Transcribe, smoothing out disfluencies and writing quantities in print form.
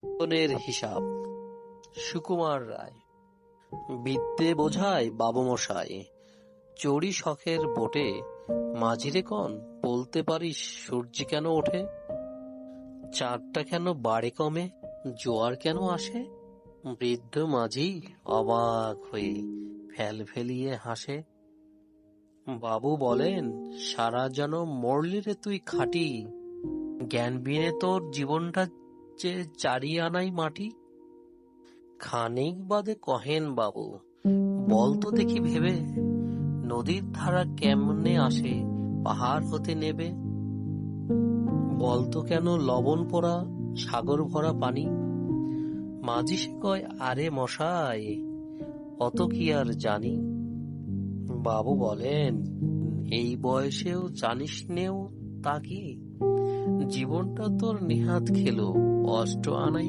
জীবনের হিসাব। সুকুমার রায়। বিদ্যে বোঝায় বাবুমশাই, চড়ি শখের বোটে, মাঝিরে কন বলতে পারিস সূর্যি কেন ওঠে? চাঁদটা কেন বাড়ে কমে, জোয়ার কেন আসে? বৃদ্ধ মাঝি অবাক হয়ে ফেল ফেলিয়ে হাসে। বাবু বলেন, সারা যেন মরলি রে তুই খাঁটি, জ্ঞান বিনে তোর জীবনটা যে চারি আনাই মাটি। খানিক বাদে কহেন বাবু, বল তো দেখি ভেবে, নদীর ধারা কেমনে আসে পাহাড় হতে নেবে? বলতো কেন লবণ পোড়া সাগর ভরা পানি? মাঝি সে কয়, আরে মশাই, অত কি আর জানি। বাবু বলেন, এই বয়সেও জানিস নেও তা কি, জীবনটা তোর নেহাত খেলো, অষ্ট আনাই